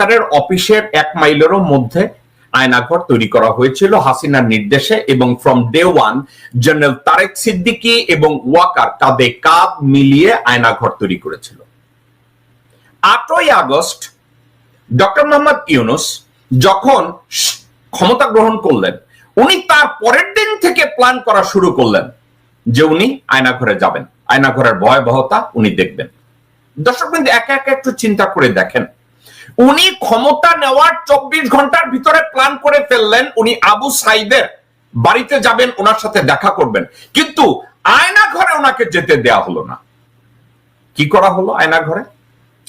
সরকারের অফিসের 1 মাইলেরও মধ্যে আয়নাঘর তৈরি করা হয়েছিল হাসিনার নির্দেশে, এবং from day one general Tarique Siddiqui এবং ওয়াকার কাঁধে কাঁধ মিলিয়ে আয়নাঘর তৈরি করেছিল। 8ই আগস্ট ডক্টর মোহাম্মদ ইউনূস যখন ক্ষমতা গ্রহণ করলেন, উনি তার পরের দিন থেকে প্ল্যান করা শুরু করলেন যে উনি আয়নাঘরে যাবেন, আয়নাঘরের ভয়াবহতা উনি দেখবেন। দর্শকবৃন্দ, একা একা একটু চিন্তা করে দেখেন, উনি ক্ষমতা নেওয়ার 24 ঘন্টার ভিতরে প্ল্যান করে ফেললেন উনি আবু সাইদের বাড়িতে যাবেন, ওনার সাথে দেখা করবেন, কিন্তু আয়নাঘরে ওনাকে যেতে দেয়া হলো না। কি করা হলো আয়নাঘরে?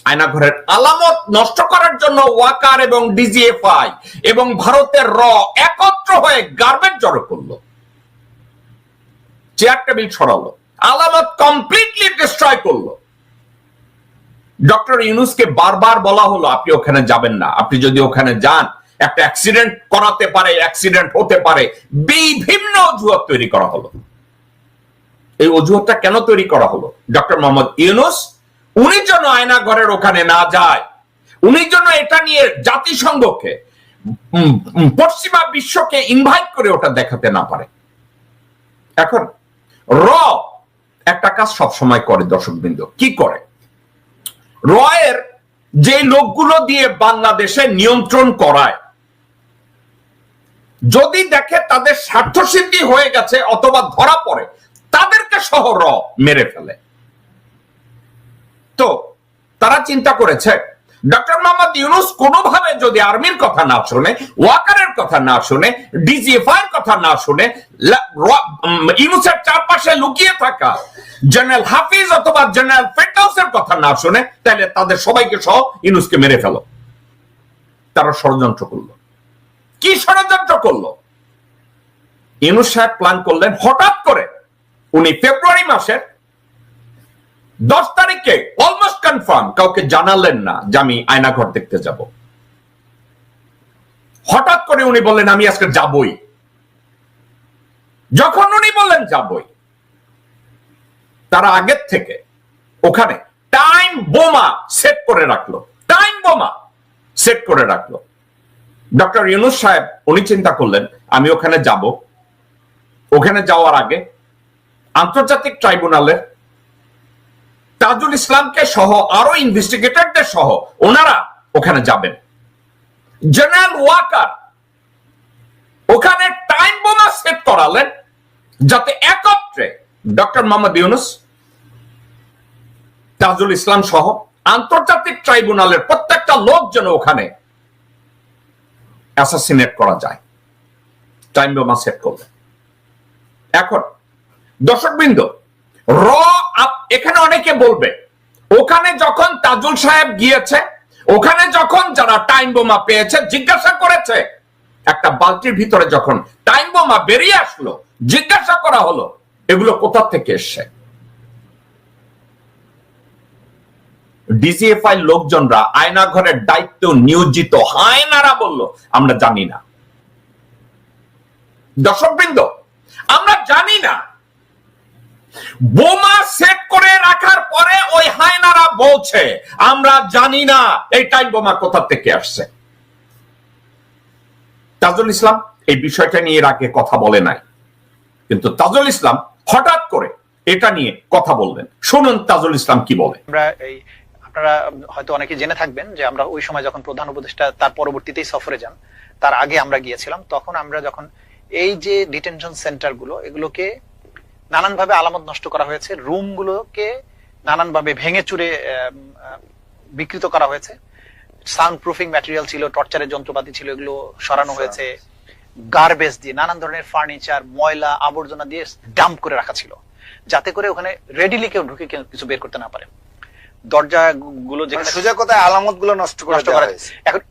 আয়নাঘরের আলামত নষ্ট করার জন্য ওয়াকার এবং ডিজিএফআই এবং ভারতের র একত্র হয়ে গার্বেজ জড়ো করলো, চেয়ার টেবিল ছড়ালো, আলামত কমপ্লিটলি ডিস্ট্রয় করলো। ডক্টর ইউনূসকে বারবার বলা হলো আপনি ওখানে যাবেন না, আপনি যদি ওখানে যান একটা অ্যাক্সিডেন্ট করাতে পারে, অ্যাক্সিডেন্ট হতে পারে, বিভিন্ন অজুহাত তৈরি করা হলো। এই অজুহাতটা কেন তৈরি করা হলো? ডক্টর মোহাম্মদ ইউনূস উনি যেন আয়নাঘরের ওখানে না যায়, উনি যেন এটা নিয়ে জাতিসংঘকে, পশ্চিমা বিশ্বকে ইনভাইট করে ওটা দেখাতে না পারে। এখন র একটা কাজ সবসময় করে দর্শকবৃন্দ, কি করে? রয়ের যে লোকগুলো দিয়ে বাংলাদেশে নিয়ন্ত্রণ করায়, যদি দেখে তাদের স্বার্থসিদ্ধি হয়ে গেছে অথবা ধরা পড়ে, তাদেরকে সহ র মেরে ফেলে। তো তারা চিন্তা করেছে ডক্টর মোহাম্মদ ইউনূস কোনোভাবে যদি আর্মির কথা না শুনে, ওয়াকারের কথা না শুনে, ডিজিএফআই এর কথা না শুনে, ইউনূসের চারপাশে লুকিয়ে থাকা জেনারেল হাফিজ অথবা জেনারেল ফেরদাউসের কথা না শুনে, তাহলে তাদের সবাইকে সহ ইউনূসকে মেরে ফেলো। তারা ষড়যন্ত্র করলো। কি ষড়যন্ত্র করলো? ইউনূস সাহেব প্ল্যান করলেন, হঠাৎ করে উনি ফেব্রুয়ারি মাসের 10 তারিখে অলমোস্ট কনফার্ম, কাউকে জানালেন না যে আমি আয়নাঘর দেখতে যাব। হঠাৎ করে উনি বললেন আমি আজকে যাবই। যখন উনি বললেন যাবই, তারা আগের থেকে ওখানে টাইম বোমা সেট করে রাখলো, টাইম বোমা সেট করে রাখলো। ডক্টর ইউনূস সাহেব উনি চিন্তা করলেন আমি ওখানে যাব, ওখানে যাওয়ার আগে আন্তর্জাতিক ট্রাইব্যুনালের তাজুল ইসলামকে সহ আরো ইনভেস্টিগেটরদের সহ ওনারা ওখানে যাবেন। জেনারেল ওয়াকার ওখানে টাইম বোমা সেট করালেন যাতে একত্রে ডক্টর মোহাম্মদ ইউনূস, তাজুল ইসলাম সহ আন্তর্জাতিক ট্রাইব্যুনালের প্রত্যেকটা লোক যেন ওখানে অ্যাসাসিনেট করা যায়। টাইম বোমা সেট করলেন। এখন দর্শকবৃন্দ, র এখানে অনেকে বলবে ওখানে যখন তাজুল সাহেব গিয়েছে, ওখানে যখন যারা টাইম বোমা পেয়েছে জিজ্ঞাসা করেছে, একটা বালতির ভিতরে যখন টাইম বোমা বেরিয়ে আসলো, জিজ্ঞাসা করা হলো এগুলো কোথা থেকে এসছে। ডিজিএফআই লোকজনরা আয়নাঘরের দায়িত্ব নিয়োজিত হায়নারা বলল আমরা জানি না। দর্শকবৃন্দ, আমরা জানি না। বোমা সেট করে রাখার পরে ওই হায়নারা বলছে আমরা জানি না এই টাইম বোমা কোথা থেকে আসছে। তাজুল ইসলাম এই বিষয়টা নিয়ে এর আগে কথা বলে নাই, কিন্তু তাজুল ইসলাম হঠাৎ করে এটা নিয়ে কথা বললেন। শুনুন তাজুল ইসলাম কি বলে। আপনারা হয়তো অনেকে জেনে থাকবেন যে আমরা ওই সময় যখন প্রধান উপদেষ্টা তার পরবর্তীতেই সফরে যান, তার আগে আমরা গিয়েছিলাম, তখন আমরা যখন এই যে ডিটেনশন সেন্টার গুলো, এগুলোকে নানানভাবে আলামত নষ্ট করা হয়েছে, রুম গুলোকে নানানভাবে ভেঙে চুরে বিকৃত করা হয়েছে, সাউন্ড প্রুফিং ম্যাটেরিয়াল ছিল, টর্চারের যন্ত্রপাতি ছিল, এগুলো সরানো হয়েছে, গার্বেজ দিয়ে নানান ধরনের ফার্নিচার, ময়লা আবর্জনা দিয়ে ডাম্প করে রাখা ছিল, যাতে করে ওখানে রেডিলি কেউ ঢুকে কিছু বের করতে না পারে। দরজা গুলো যেখানে সোজা কথায় আলামত গুলো নষ্ট করা হয়েছে। এখন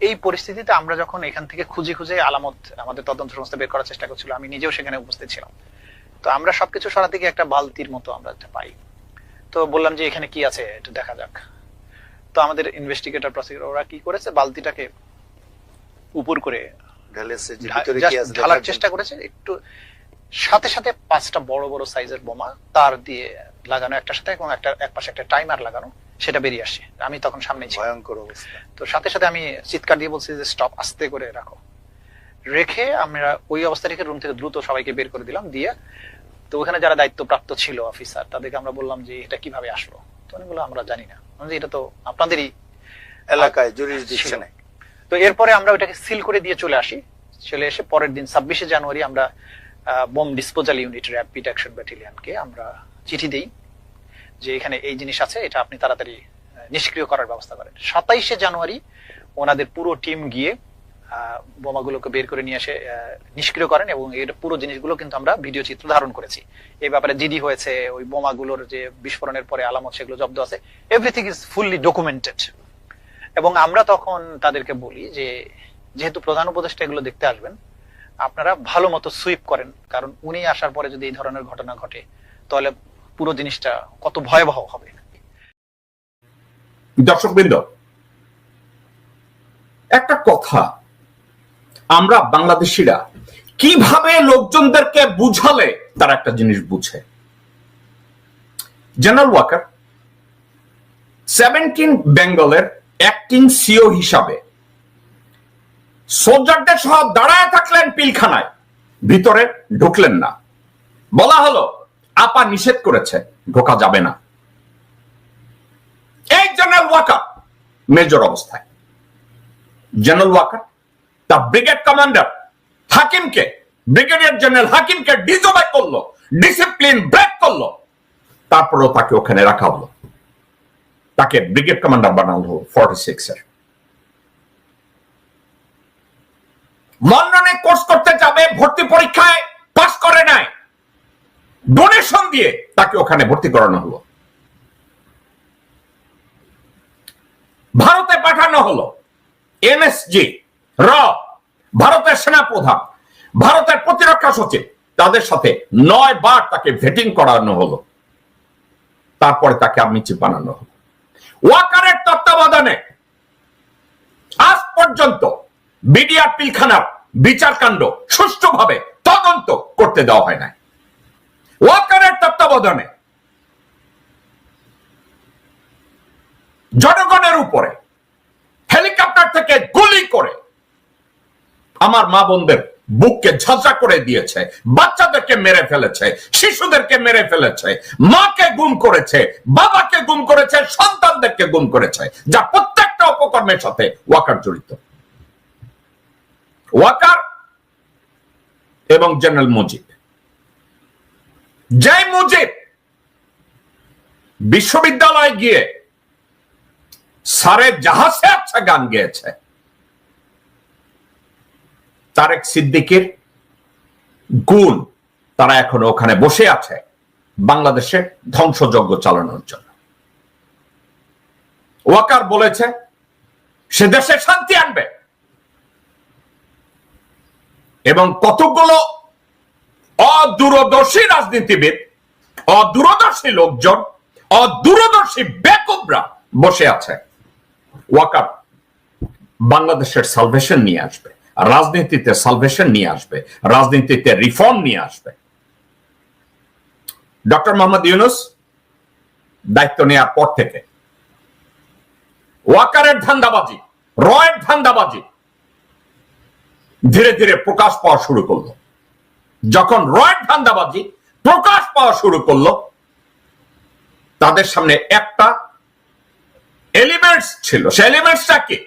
এই পরিস্থিতিতে আমরা যখন এখান থেকে খুঁজে খুঁজে আলামত আমাদের তদন্ত সংস্থা বের করার চেষ্টা করছিল, আমি নিজেও সেখানে উপস্থিত ছিলাম, তো আমরা সবকিছু সরাতে গিয়ে একটা বালতির মতো আমরা পাই। তো বললাম যে এখানে কি আছে একটু দেখা যাক। তো আমাদের ইনভেস্টিগেটর প্রসিকিউটর ওরা কি করেছে, বালতিটাকে উপর করে ঢালার চেষ্টা করেছে, একটু সাথে সাথে 5টা বড় বড় সাইজের বোমা তার দিয়ে লাগানো, একটার সাথে, এবং এক পাশে একটা টাইমার লাগানো, সেটা বেরিয়ে আসে। আমি তখন সামনে ছিলাম। ভয়ঙ্কর অবস্থা। তো সাথে সাথে আমি চিৎকার দিয়ে বলছি যে স্টপ, আস্তে করে রাখো। রেখে আমরা ওই অবস্থা রেখে রুম থেকে দ্রুত সবাইকে বের করে দিলাম। দিয়ে তো ওখানে যারা দায়িত্বপ্রাপ্ত ছিল অফিসার, তাদেরকে আমরা বললাম যে এটা কিভাবে আসলো। তো উনি বললো আমরা জানি না, এটা তো আপনাদেরই এলাকায় জুরিসডিকশনে। তো এরপরে আমরা ওইটাকে সিল করে দিয়ে চলে আসি। চলে এসে পরের দিন 26শে জানুয়ারি আমরা bomb disposal unit rapid action ব্যাটালিয়নকে আমরা চিঠি দেই যে এখানে এই জিনিস আছে, এটা আপনি তাড়াতাড়ি নিষ্ক্রিয় করার ব্যবস্থা করেন। 27শে জানুয়ারি ওনাদের পুরো টিম গিয়ে বোমাগুলোকে বের করে নিয়ে এসে নিষ্ক্রিয় করেন, এবং এর পুরো জিনিসগুলো কিন্তু আমরা ভিডিও চিত্র ধারণ করেছি। এই ব্যাপারে জিডি হয়েছে, ওই বোমাগুলোর যে বিস্ফোরণের পরে আলামত সেগুলো জব্দ আছে, এভরিথিং ইজ ফুললি ডকুমেন্টেড। এবং আমরা তখন তাদেরকে বলি যে যেহেতু প্রধান উপদেষ্টা এগুলো দেখতে আসবেন, আপনারা ভালো মতো সুইপ করেন, কারণ উনি আসার পরে যদি এই ধরনের ঘটনা ঘটে তাহলে পুরো জিনিসটা কত ভয়াবহ হবে। দর্শকবৃন্দ, একটা কথা, আমরা বাংলাদেশিরা কিভাবে লোকজনদেরকে বুঝালে তারা একটা জিনিস বুঝে। জেনারেল ওয়াকার 17 বেঙ্গলের অ্যাক্টিং সিও হিসাবে সোলজারদের সহ দাঁড়ায় থাকলেন পিলখানায়, ভিতরে ঢুকলেন না। বলা হলো আপা নিষেধ করেছে, ঢোকা যাবে না। এই জেনারেল ওয়াকার মেজর অবস্থায়, জেনারেল ওয়াকার তার ব্রিগেড কমান্ডার হাকিমকে, ব্রিগেডিয়ার জেনারেল হাকিমকে ডিসোবে করলো, ডিসিপ্লিন ব্রেক করলো, তারপরেও তাকে ওখানে রাখা হলো, তাকে ব্রিগেড কমান্ডার বানানো হলো 46 এর। লন্ডনে কোর্স করতে যাবে, ভর্তি পরীক্ষায় পাস করে নাই, ডোনেশন দিয়ে তাকে ওখানে ভর্তি করানো হলো। ভারতে পাঠানো হলো এমএসজি, র, ভারতের সেনাপ্রধান, ভারতের প্রতিরক্ষা সচিব, তাদের সাথে 9 বার তাকে ভেটিং করানো হলো, তারপরে তাকে আর্মি চিফ বানানো হলো। ওয়াকারের তত্ত্বাবধানে আজ পর্যন্ত বিডিআর পিলখানার বিচারকাণ্ড সুষ্ঠুভাবে তদন্ত করতে দেওয়া হয় না। ওয়াকারের তত্ত্বাবধানে জনগণের উপরে হেলিকপ্টার থেকে গুলি করে আমার মা বোনদের বুককে ঝাঁঝরা করে দিয়েছে, বাচ্চাদেরকে মেরে ফেলেছে, শিশুদেরকে মেরে ফেলেছে, মাকে গুম করেছে, বাবাকে গুম করেছে, সন্তানদেরকে গুম করেছে, যা প্রত্যেকটা অপকর্মের সাথে ওয়াকার জড়িত। ওয়াকার এবং জেনারেল মুজিব, যে মুজিব বিশ্ববিদ্যালয়ে গিয়ে সারে জাহাজে আচ্ছা গান গেয়েছে, তারেক সিদ্দিকীর গুণ তারা এখনো ওখানে বসে আছে বাংলাদেশে ধ্বংসযজ্ঞ চালানোর জন্য। ওয়াকার বলেছে সে দেশে শান্তি আনবে, এবং কতগুলো অদূরদর্শী রাজনীতিবিদ, অদূরদর্শী লোকজন, অদূরদর্শী বেকুবরা বসে আছে। ওয়াকার বাংলাদেশের সালভেশন নিয়ে আসবে, রাজনীতিতে সালভেশন নিয়ে আসবে, রাজনীতিতে রিফর্ম নিয়ে আসবে। ডক্টর মোহাম্মদ ইউনূস দায়িত্ব নেওয়ার পর থেকে ওয়াকারের ধান্দাবাজি, রয়ের ধান্দাবাজি ধীরে ধীরে প্রকাশ পাওয়া শুরু করলো। যখন রয়ের ধান্দাবাজি প্রকাশ পাওয়া শুরু করলো, তাদের সামনে একটা এলিমেন্টস ছিল। সে এলিমেন্টসটা কি?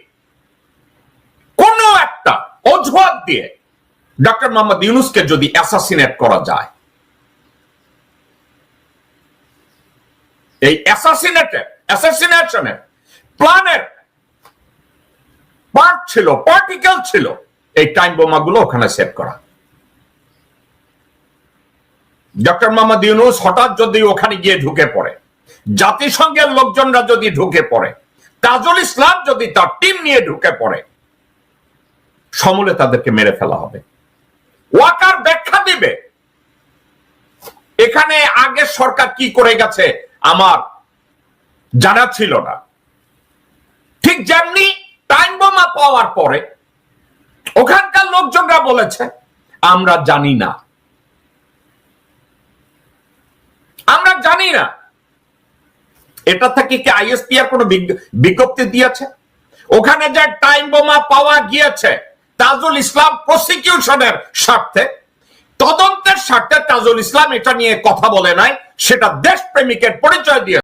কোন একটা অজুহাত দিয়ে ডক্টর মোহাম্মদ ইউনূসকে যদি অ্যাসাসিনেট করা যায়, এই অ্যাসাসিনেশনের প্ল্যানের পার্ট ছিল, পার্টিকেল ছিল এই টাইম বোমাগুলো ওখানে সেট করা। ডক্টর মোহাম্মদ ইউনূস হঠাৎ যদি ওখানে গিয়ে ঢুকে পড়ে, জাতিসংঘের লোকজনরা যদি ঢুকে পড়ে, তাজুল ইসলাম যদি তার টিম নিয়ে ঢুকে পড়ে, সমূলে তাদেরকে মেরে ফেলা হবে। ওয়াকার ব্যাখ্যা দিবে এখানে আগে সরকার কি করে গেছে আমার জানা ছিল না। ঠিক যেমনি টাইম বোমা পাওয়ার পরে ওখানকার লোকজনরা বলেছে আমরা জানি না, আমরা জানি না। এটা থেকে কি আইএসপিআর কোনো বিজ্ঞপ্তি দিয়েছে? ওখানে যে টাইম বোমা পাওয়া গিয়েছে তাজুল ইসলাম প্রসিকিউশনের স্বার্থে, তদন্তের স্বার্থে তাজুল ইসলাম এটা নিয়ে কথা বলে নাই, সেটা দেশপ্রেমিকের পরিচয় দিয়ে